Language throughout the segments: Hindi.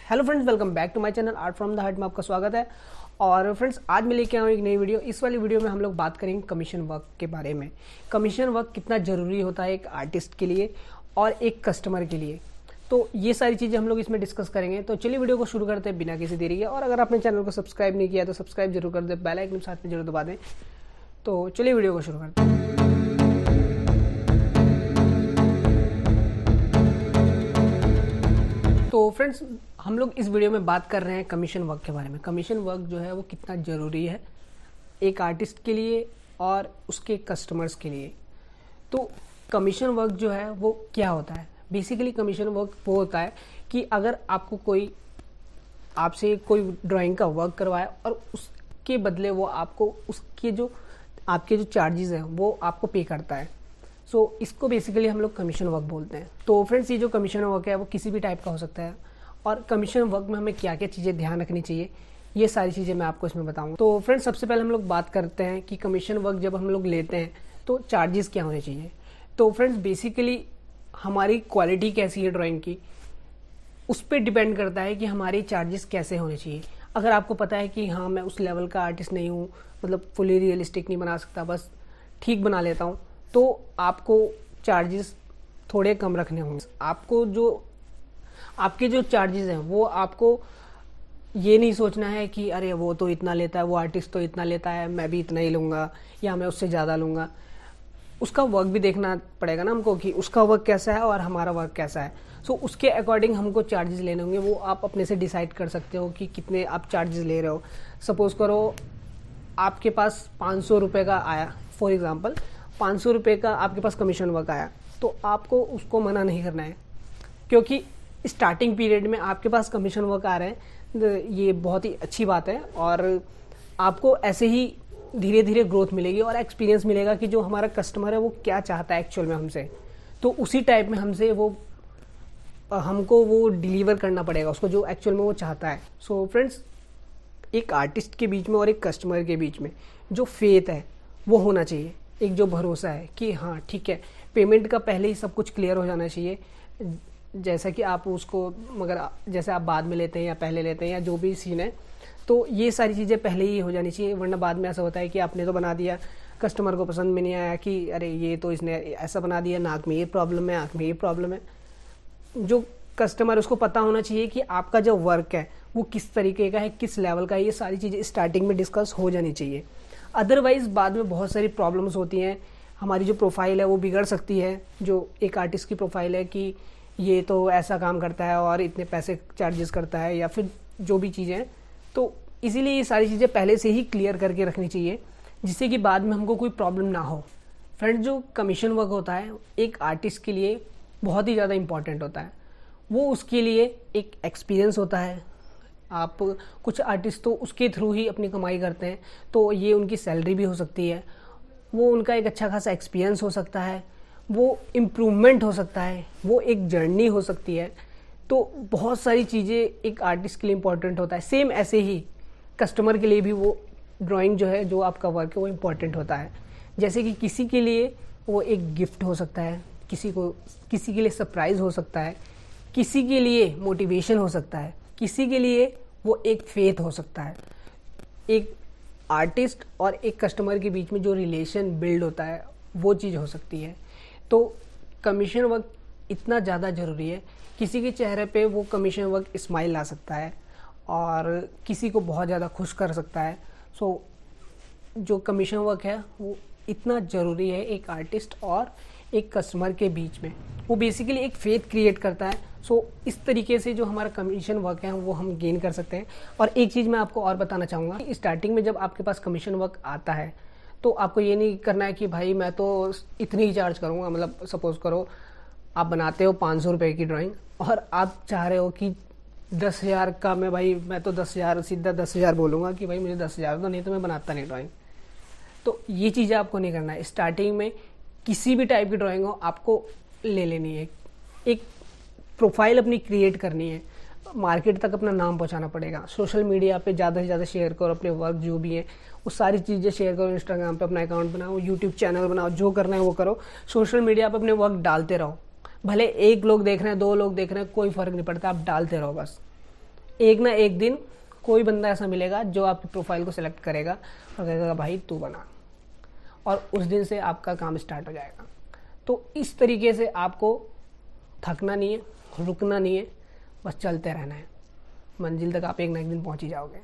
Hello friends, welcome back to my channel art from the heart में आपका स्वागत है। और फ्रेंड्स, आज मैं लेके आया हूँ एक नई वीडियो। इस वाली वीडियो में हम लोग बात करेंगे कमीशन वर्क के बारे में। कमीशन वर्क कितना ज़रूरी होता है एक आर्टिस्ट के लिए और एक कस्टमर के लिए, तो ये सारी चीज़ें हम लोग इसमें डिस्कस करेंगे। तो चलिए वीडियो को शुरू करते हैं बिना किसी देरी के। और अगर आपने चैनल को सब्सक्राइब नहीं किया तो सब्सक्राइब जरूर कर दें, बेल आइकन साथ में जरूर दबा दें। तो चलिए वीडियो को शुरू करते हैं। तो फ्रेंड्स, हम लोग इस वीडियो में बात कर रहे हैं कमीशन वर्क के बारे में। कमीशन वर्क जो है वो कितना ज़रूरी है एक आर्टिस्ट के लिए और उसके कस्टमर्स के लिए। तो कमीशन वर्क जो है वो क्या होता है? बेसिकली कमीशन वर्क वो होता है कि अगर आपको कोई आपसे कोई ड्राइंग का वर्क करवाए और उसके बदले वो आपको उसके जो आपके जो चार्जेस हैं वो आपको पे करता है। सो इसको बेसिकली हम लोग कमीशन वर्क बोलते हैं। तो फ्रेंड्स, ये जो कमीशन वर्क है वो किसी भी टाइप का हो सकता है। और कमीशन वर्क में हमें क्या क्या चीज़ें ध्यान रखनी चाहिए, ये सारी चीज़ें मैं आपको इसमें बताऊंगा। तो फ्रेंड्स, सबसे पहले हम लोग बात करते हैं कि कमीशन वर्क जब हम लोग लेते हैं तो चार्जेस क्या होने चाहिए। तो फ्रेंड्स, बेसिकली हमारी क्वालिटी कैसी है ड्राइंग की, उस पर डिपेंड करता है कि हमारी चार्जेस कैसे होने चाहिए। अगर आपको पता है कि हाँ, मैं उस लेवल का आर्टिस्ट नहीं हूँ, मतलब फुली रियलिस्टिक नहीं बना सकता, बस ठीक बना लेता हूँ, तो आपको चार्जेस थोड़े कम रखने होंगे। आपको जो आपके जो चार्जेस हैं वो आपको ये नहीं सोचना है कि अरे वो तो इतना लेता है, वो आर्टिस्ट तो इतना लेता है, मैं भी इतना ही लूँगा या मैं उससे ज़्यादा लूँगा। उसका वर्क भी देखना पड़ेगा ना हमको कि उसका वर्क कैसा है और हमारा वर्क कैसा है। सो उसके अकॉर्डिंग हमको चार्जेस लेने होंगे। वो आप अपने से डिसाइड कर सकते हो कि कितने आप चार्जेस ले रहे हो। सपोज करो आपके पास 500 रुपये का आया, फॉर एग्जांपल 500 रुपये का आपके पास कमीशन वर्क आया, तो आपको उसको मना नहीं करना है, क्योंकि स्टार्टिंग पीरियड में आपके पास कमीशन वर्क आ रहे हैं। ये बहुत ही अच्छी बात है और आपको ऐसे ही धीरे धीरे ग्रोथ मिलेगी और एक्सपीरियंस मिलेगा कि जो हमारा कस्टमर है वो क्या चाहता है एक्चुअल में हमसे, तो उसी टाइप में हमको वो डिलीवर करना पड़ेगा उसको जो एक्चुअल में वो चाहता है। सो फ्रेंड्स, एक आर्टिस्ट के बीच में और एक कस्टमर के बीच में जो फेथ है वो होना चाहिए, एक जो भरोसा है कि हाँ ठीक है, पेमेंट का पहले ही सब कुछ क्लियर हो जाना चाहिए। जैसा कि आप उसको मगर जैसे आप बाद में लेते हैं या पहले लेते हैं या जो भी सीन है, तो ये सारी चीज़ें पहले ही हो जानी चाहिए। वरना बाद में ऐसा होता है कि आपने तो बना दिया, कस्टमर को पसंद में नहीं आया कि अरे ये तो इसने ऐसा बना दिया, नाक में ये प्रॉब्लम है, आँख में ये प्रॉब्लम है। जो कस्टमर, उसको पता होना चाहिए कि आपका जो वर्क है वो किस तरीके का है, किस लेवल का है। ये सारी चीज़ें स्टार्टिंग में डिस्कस हो जानी चाहिए। अदरवाइज़ बाद में बहुत सारी प्रॉब्लम्स होती हैं। हमारी जो प्रोफाइल है वो बिगड़ सकती है। जो एक आर्टिस्ट की प्रोफाइल है कि ये तो ऐसा काम करता है और इतने पैसे चार्जेस करता है या फिर जो भी चीज़ें हैं, तो इसीलिए ये सारी चीज़ें पहले से ही क्लियर करके रखनी चाहिए, जिससे कि बाद में हमको कोई प्रॉब्लम ना हो। फ्रेंड्स, जो कमीशन वर्क होता है एक आर्टिस्ट के लिए बहुत ही ज़्यादा इंपॉर्टेंट होता है। वो उसके लिए एक एक्सपीरियंस होता है। आप कुछ आर्टिस्ट तो उसके थ्रू ही अपनी कमाई करते हैं, तो ये उनकी सैलरी भी हो सकती है, वो उनका एक अच्छा खासा एक्सपीरियंस हो सकता है, वो इम्प्रूवमेंट हो सकता है, वो एक जर्नी हो सकती है। तो बहुत सारी चीज़ें एक आर्टिस्ट के लिए इम्पोर्टेंट होता है। सेम ऐसे ही कस्टमर के लिए भी वो ड्राइंग जो है, जो आपका वर्क है वो इम्पोर्टेंट होता है। जैसे कि किसी के लिए वो एक गिफ्ट हो सकता है, किसी के लिए सरप्राइज़ हो सकता है, किसी के लिए मोटिवेशन हो सकता है, किसी के लिए वो एक फेथ हो सकता है। एक आर्टिस्ट और एक कस्टमर के बीच में जो रिलेशन बिल्ड होता है वो चीज़ हो सकती है। तो कमीशन वर्क इतना ज़्यादा ज़रूरी है। किसी के चेहरे पे वो कमीशन वर्क स्माइल ला सकता है और किसी को बहुत ज़्यादा खुश कर सकता है। सो जो कमीशन वर्क है वो इतना ज़रूरी है एक आर्टिस्ट और एक कस्टमर के बीच में। वो बेसिकली एक फेथ क्रिएट करता है। सो इस तरीके से जो हमारा कमीशन वर्क है वो हम गेन कर सकते हैं। और एक चीज़ मैं आपको और बताना चाहूँगा, स्टार्टिंग में जब आपके पास कमीशन वर्क आता है तो आपको ये नहीं करना है कि भाई मैं तो इतनी ही चार्ज करूँगा। मतलब सपोज करो आप बनाते हो 500 रुपये की ड्राइंग और आप चाह रहे हो कि 10,000 का मैं तो 10,000 सीधा 10,000 बोलूँगा कि भाई मुझे 10,000 तो नहीं, तो मैं बनाता नहीं ड्राइंग। तो ये चीज़ें आपको नहीं करना है। स्टार्टिंग में किसी भी टाइप की ड्राइंग हो आपको ले लेनी है, एक प्रोफाइल अपनी क्रिएट करनी है, मार्केट तक अपना नाम पहुंचाना पड़ेगा। सोशल मीडिया पे ज़्यादा से ज़्यादा शेयर करो अपने वर्क जो भी है, वो सारी चीज़ें शेयर करो। इंस्टाग्राम पे अपना अकाउंट बनाओ, यूट्यूब चैनल बनाओ, जो करना है वो करो। सोशल मीडिया पे अपने वर्क डालते रहो। भले एक लोग देख रहे हैं, 2 लोग देख रहे हैं, कोई फ़र्क नहीं पड़ता, आप डालते रहो बस। एक ना एक दिन कोई बंदा ऐसा मिलेगा जो आपकी प्रोफाइल को सिलेक्ट करेगा और कहेगा भाई तू बना, और उस दिन से आपका काम स्टार्ट हो जाएगा। तो इस तरीके से आपको थकना नहीं है, रुकना नहीं है, बस चलते रहना है, मंजिल तक आप एक ना एक दिन पहुंच ही जाओगे।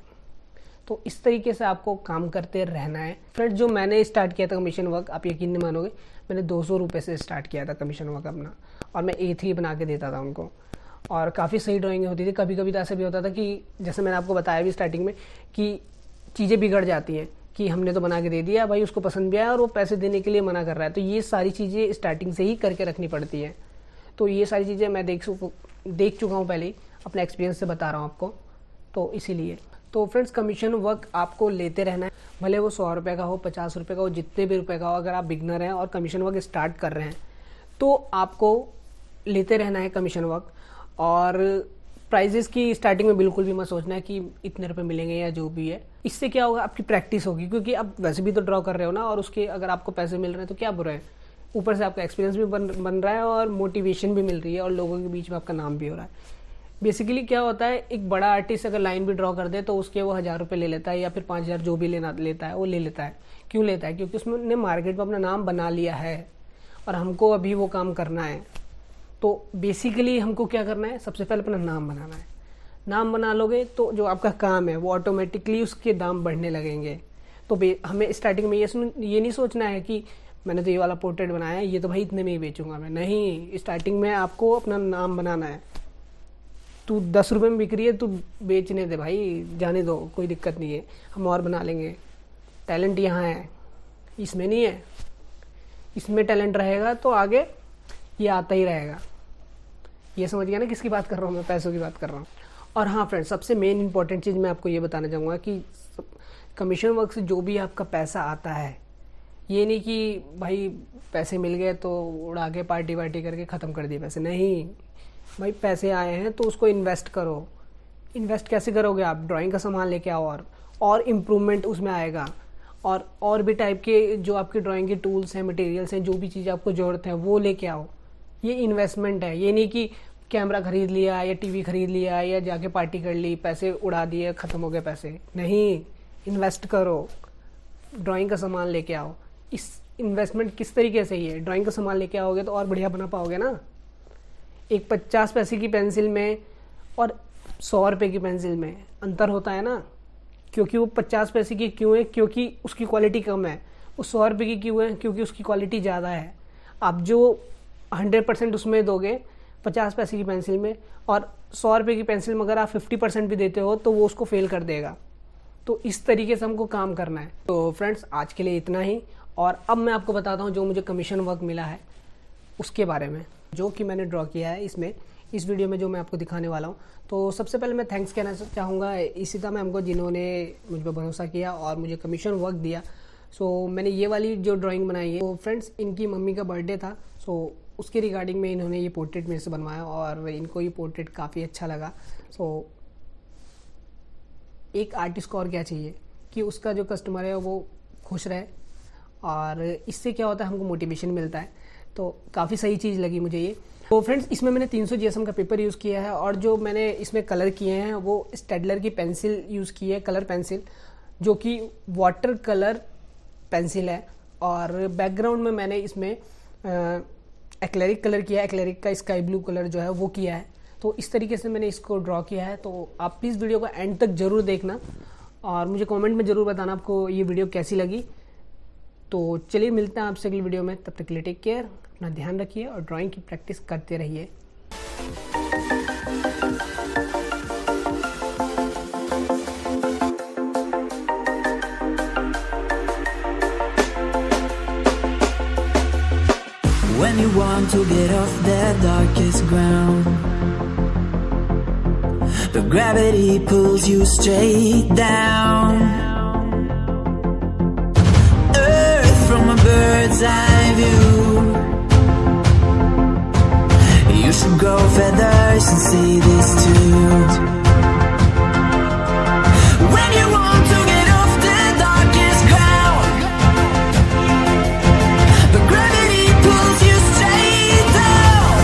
तो इस तरीके से आपको काम करते रहना है। फ्रेंड्स, जो मैंने स्टार्ट किया था कमीशन वर्क, आप यकीन नहीं मानोगे, मैंने 200 रुपये से स्टार्ट किया था कमीशन वर्क अपना, और मैं A3 बना के देता था उनको, और काफ़ी सही ड्राइंग होती थी। कभी कभी तो ऐसा भी होता था कि जैसे मैंने आपको बताया भी स्टार्टिंग में कि चीज़ें बिगड़ जाती हैं, कि हमने तो बना के दे दिया भाई, उसको पसंद भी आया और वो पैसे देने के लिए मना कर रहा है। तो ये सारी चीज़ें स्टार्टिंग से ही करके रखनी पड़ती हैं। तो ये सारी चीज़ें मैं देख चुका हूँ पहले ही, अपने एक्सपीरियंस से बता रहा हूँ आपको, तो इसीलिए। तो फ्रेंड्स, कमीशन वर्क आपको लेते रहना है, भले वो 100 रुपये का हो, 50 रुपये का हो, जितने भी रुपये का हो। अगर आप बिगनर हैं और कमीशन वर्क स्टार्ट कर रहे हैं तो आपको लेते रहना है कमीशन वर्क। और प्राइजेस की स्टार्टिंग में बिल्कुल भी मत सोचना है कि इतने रुपए मिलेंगे या जो भी है। इससे क्या होगा, आपकी प्रैक्टिस होगी, क्योंकि आप वैसे भी तो ड्रॉ कर रहे हो ना, और उसके अगर आपको पैसे मिल रहे हैं तो क्या बुरा है। ऊपर से आपका एक्सपीरियंस भी बन रहा है और मोटिवेशन भी मिल रही है, और लोगों के बीच में आपका नाम भी हो रहा है। बेसिकली क्या होता है, एक बड़ा आर्टिस्ट अगर लाइन भी ड्रॉ कर दे तो उसके वो 1000 रुपये ले लेता है, या फिर 5000, जो भी लेता है वो ले लेता है। क्यों लेता है? क्योंकि उसने मार्केट में अपना नाम बना लिया है, और हमको अभी वो काम करना है। तो बेसिकली हमको क्या करना है, सबसे पहले अपना नाम बनाना है। नाम बना लोगे तो जो आपका काम है वो ऑटोमेटिकली उसके दाम बढ़ने लगेंगे। तो हमें स्टार्टिंग में ये नहीं सोचना है कि मैंने तो ये वाला पोर्ट्रेट बनाया है, ये तो भाई इतने में ही बेचूंगा मैं। नहीं, स्टार्टिंग में आपको अपना नाम बनाना है। तू 10 रुपये में बिक रही है, तू बेचने दे भाई, जाने दो, कोई दिक्कत नहीं है, हम और बना लेंगे। टैलेंट यहाँ है, इसमें नहीं है। इसमें टैलेंट रहेगा तो आगे ये आता ही रहेगा। ये समझ गया ना किसकी बात कर रहा हूँ मैं? पैसों की बात कर रहा हूँ। और हाँ फ्रेंड्स, सबसे मेन इंपॉर्टेंट चीज़ मैं आपको ये बताना चाहूँगा कि कमीशन वर्क से जो भी आपका पैसा आता है, ये नहीं कि भाई पैसे मिल गए तो उड़ा के पार्टी करके ख़त्म कर दिए पैसे। नहीं भाई, पैसे आए हैं तो उसको इन्वेस्ट करो। इन्वेस्ट कैसे करोगे आप? ड्राइंग का सामान लेके आओ, और इम्प्रूवमेंट उसमें आएगा। और भी टाइप के जो आपके ड्राइंग के टूल्स हैं, मटेरियल्स हैं, जो भी चीज़ आपको ज़रूरत है वो लेके आओ। ये इन्वेस्टमेंट है। ये नहीं कि कैमरा खरीद लिया या टीवी खरीद लिया या जाके पार्टी कर ली, पैसे उड़ा दिए, ख़त्म हो गए पैसे। नहीं, इन्वेस्ट करो, ड्राइंग का सामान लेके आओ। इस इन्वेस्टमेंट किस तरीके से ही है, ड्राइंग का सामान लेके आओगे तो और बढ़िया बना पाओगे ना। एक 50 पैसे की पेंसिल में और 100 रुपये की पेंसिल में अंतर होता है ना। क्योंकि वो 50 पैसे की क्यों है? क्योंकि उसकी क्वालिटी कम है। वो 100 रुपये की क्यों है? क्योंकि उसकी क्वालिटी ज़्यादा है। आप जो 100% उसमें दोगे 50 पैसे की पेंसिल में, और 100 रुपये की पेंसिल में अगर आप 50% भी देते हो तो वो उसको फेल कर देगा। तो इस तरीके से हमको काम करना है। तो फ्रेंड्स, आज के लिए इतना ही। और अब मैं आपको बताता हूँ जो मुझे कमीशन वर्क मिला है उसके बारे में, जो कि मैंने ड्रॉ किया है इसमें, इस वीडियो में जो मैं आपको दिखाने वाला हूँ। तो सबसे पहले मैं थैंक्स कहना चाहूँगा इशिता मैम को, जिन्होंने मुझ पर भरोसा किया और मुझे कमीशन वर्क दिया। सो मैंने ये वाली जो ड्राइंग बनाई है, तो फ्रेंड्स इनकी मम्मी का बर्थडे था, सो उसके रिगार्डिंग में इन्होंने ये पोर्ट्रेट मेरे से बनवाया, और इनको ये पोर्ट्रेट काफ़ी अच्छा लगा। सो एक आर्टिस्ट को और क्या चाहिए कि उसका जो कस्टमर है वो खुश रहे, और इससे क्या होता है, हमको मोटिवेशन मिलता है। तो काफ़ी सही चीज़ लगी मुझे ये। तो फ्रेंड्स, इसमें मैंने 300 GSM का पेपर यूज़ किया है, और जो मैंने इसमें कलर किए हैं वो स्टेडलर की पेंसिल यूज़ की है, कलर पेंसिल, जो कि वाटर कलर पेंसिल है। और बैकग्राउंड में मैंने इसमें एक्लेरिक कलर किया है, एक्लेरिक का स्काई ब्लू कलर जो है वो किया है। तो इस तरीके से मैंने इसको ड्रॉ किया है। तो आप प्लीज़ वीडियो को एंड तक ज़रूर देखना, और मुझे कमेंट में ज़रूर बताना आपको ये वीडियो कैसी लगी। तो चलिए मिलते हैं आपसे अगली वीडियो में, तब तक के लिए टेक केयर, अपना ध्यान रखिए और ड्राइंग की प्रैक्टिस करते रहिए। When you want to get off that darkest ground, but gravity pulls you straight down. Earth from a bird's eye view. You should grow feathers and see this too. When you want to get off the darkest ground, but gravity pulls you straight down.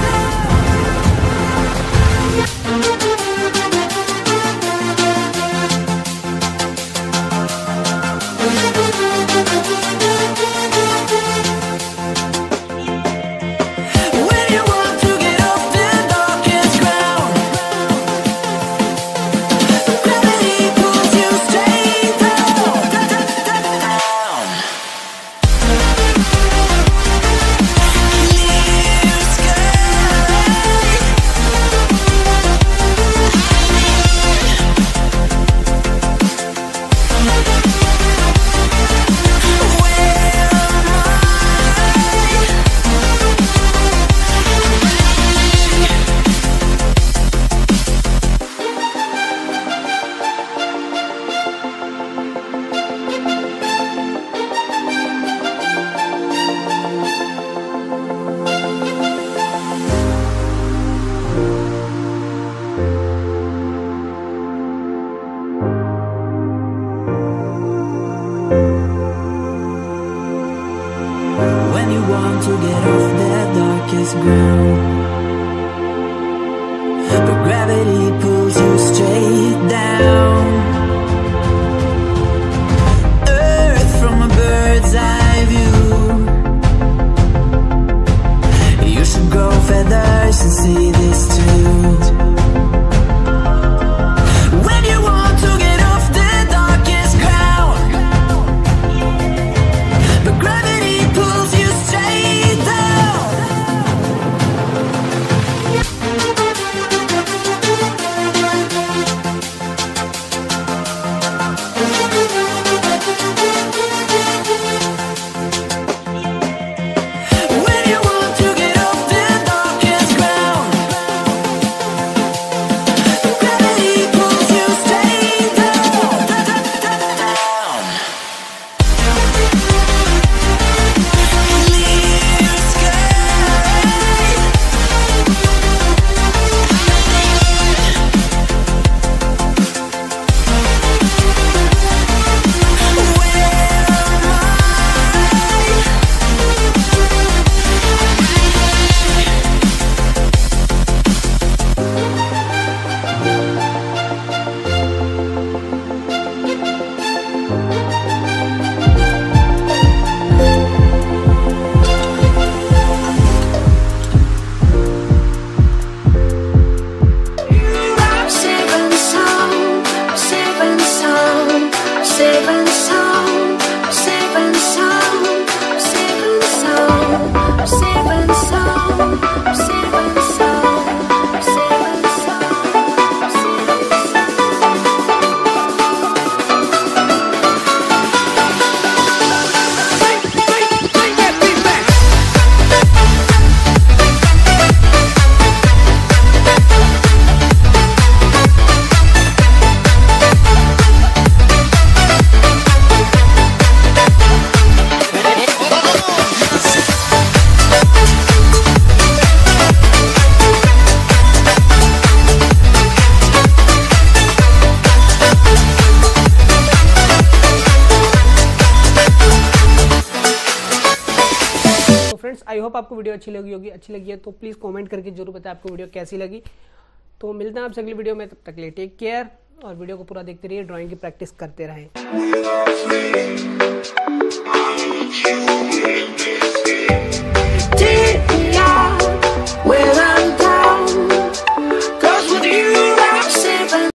Hope आपको वीडियो अच्छी लगी होगी। अच्छी लगी है तो प्लीज़ कमेंट करके जरूर बताएं आपको वीडियो कैसी लगी। तो मिलते हैं आपसे अगली वीडियो में, तब तक के लिए टेक केयर और वीडियो को पूरा देखते रहिए, ड्राइंग की प्रैक्टिस करते रहें।